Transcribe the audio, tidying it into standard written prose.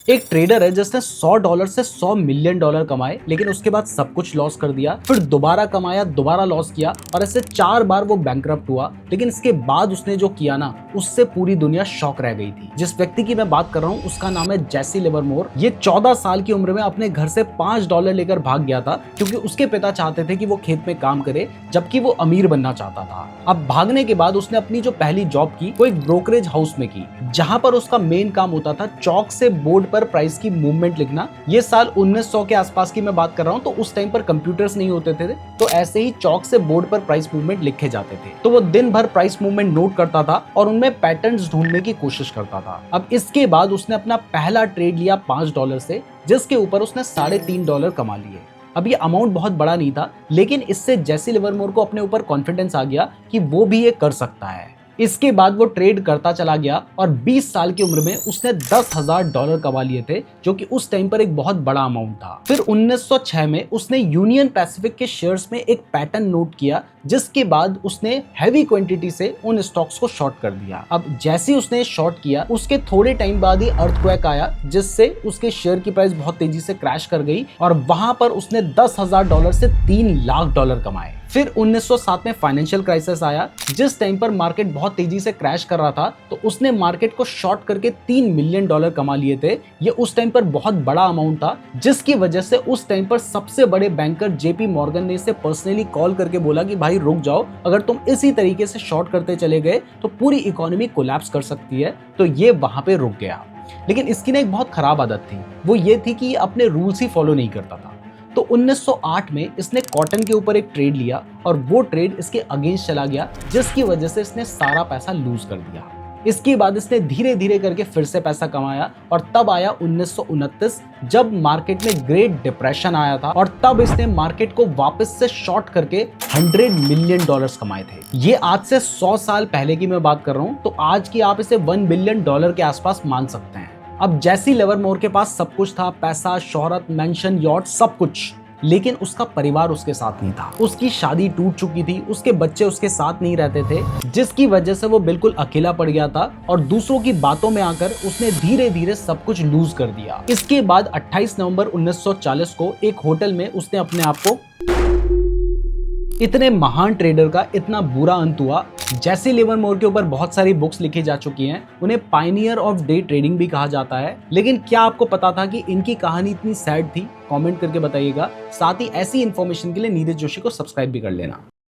एक ट्रेडर है जिसने $100 से $100 मिलियन कमाए, लेकिन उसके बाद सब कुछ लॉस कर दिया, फिर दोबारा कमाया, दोबारा लॉस किया और ऐसे 4 बार वो बैंकरप्ट हुआ। लेकिन इसके बाद उसने जो किया ना, उससे पूरी दुनिया शॉक रह गई थी। जिस व्यक्ति की मैं बात कर रहा हूँ उसका नाम है जेसी लिवरमोर। ये 14 साल की उम्र में अपने घर से $5 लेकर भाग गया था, क्योंकि उसके पिता चाहते थे कि वो खेत में काम करे, जबकि वो अमीर बनना चाहता था। अब भागने के बाद उसने अपनी जो पहली जॉब की वो एक ब्रोकरेज हाउस में की, जहां पर उसका मेन काम होता था चौक से बोर्ड पर प्राइस की मूवमेंट लिखना। ये साल 1900 के आसपास की मैं बात कर रहा हूँ, तो उस टाइम पर कंप्यूटर्स नहीं होते थे, तो ऐसे ही चौक से बोर्ड पर प्राइस मूवमेंट लिखे जाते थे। तो वो दिन भर प्राइस मूवमेंट नोट करता था और उनमें पैटर्न्स ढूंढने की कोशिश करता था। अब इसके बाद उसने अपना पहला ट्रेड लिया $5 से, जिसके ऊपर उसने $3.5 कमा लिए। अब ये अमाउंट बहुत बड़ा नहीं था, लेकिन इससे जेसी लिवरमोर को अपने ऊपर कॉन्फिडेंस आ गया कि वो भी ये कर सकता है। इसके बाद वो ट्रेड करता चला गया और 20 साल की उम्र में उसने $10,000 कमा लिए थे, जो कि उस टाइम पर एक बहुत बड़ा अमाउंट था। फिर 1906 में उसने यूनियन पैसिफिक के शेयर्स में एक पैटर्न नोट किया, जिसके बाद उसने हैवी क्वांटिटी से उन स्टॉक्स को शॉर्ट कर दिया। अब जैसे ही उसने शॉर्ट किया, उसके थोड़े टाइम बाद ही अर्थक्वेक आया, जिससे उसके शेयर की प्राइस बहुत तेजी से क्रैश कर गई और वहां पर उसने $10,000 से $3 लाख कमाए। फिर 1907 में फाइनेंशियल क्राइसिस आया, जिस टाइम पर मार्केट बहुत तेजी से क्रैश कर रहा था, तो उसने मार्केट को शॉर्ट करके $3 मिलियन कमा लिए थे। ये उस टाइम पर बहुत बड़ा अमाउंट था, जिसकी वजह से उस टाइम पर सबसे बड़े बैंकर जेपी मॉर्गन ने इसे पर्सनली कॉल करके बोला कि भाई रुक जाओ, अगर तुम इसी तरीके से शॉर्ट करते चले गए तो पूरी इकोनॉमी कोलैप्स कर सकती है। तो ये वहां पे रुक गया। लेकिन इसकी ना एक बहुत खराब आदत थी, वो ये थी कि ये अपने रूल्स ही फॉलो नहीं करता था। तो 1908 में इसने कॉटन के ऊपर एक ट्रेड लिया और वो ट्रेड इसके अगेंस्ट चला गया, जिसकी वजह से इसने सारा पैसा लूज कर दिया। इसके बाद इसने धीरे धीरे करके फिर से पैसा कमाया और तब आया 1929, जब मार्केट में ग्रेट डिप्रेशन आया था और तब इसने मार्केट को वापस से शॉर्ट करके $100 मिलियन कमाए थे। ये आज से 100 साल पहले की मैं बात कर रहा हूँ, तो आज की आप इसे $1 बिलियन के आसपास मान सकते हैं। अब जेसी लिवरमोर के पास सब कुछ था, पैसा, शोहरत, मेंशन, यॉट, सब कुछ, लेकिन उसका परिवार उसके साथ नहीं था। उसकी शादी टूट चुकी थी, उसके बच्चे उसके साथ नहीं रहते थे, जिसकी वजह से वो बिल्कुल अकेला पड़ गया था और दूसरों की बातों में आकर उसने धीरे धीरे सब कुछ लूज कर दिया। इसके बाद 28 नवंबर 1940 को एक होटल में उसने अपने आप को, इतने महान ट्रेडर का इतना बुरा अंत हुआ। जेसी लिवरमोर के ऊपर बहुत सारी बुक्स लिखी जा चुकी हैं, उन्हें पायनियर ऑफ डे ट्रेडिंग भी कहा जाता है। लेकिन क्या आपको पता था कि इनकी कहानी इतनी सैड थी? कमेंट करके बताइएगा। साथ ही ऐसी इन्फॉर्मेशन के लिए नीरज जोशी को सब्सक्राइब भी कर लेना।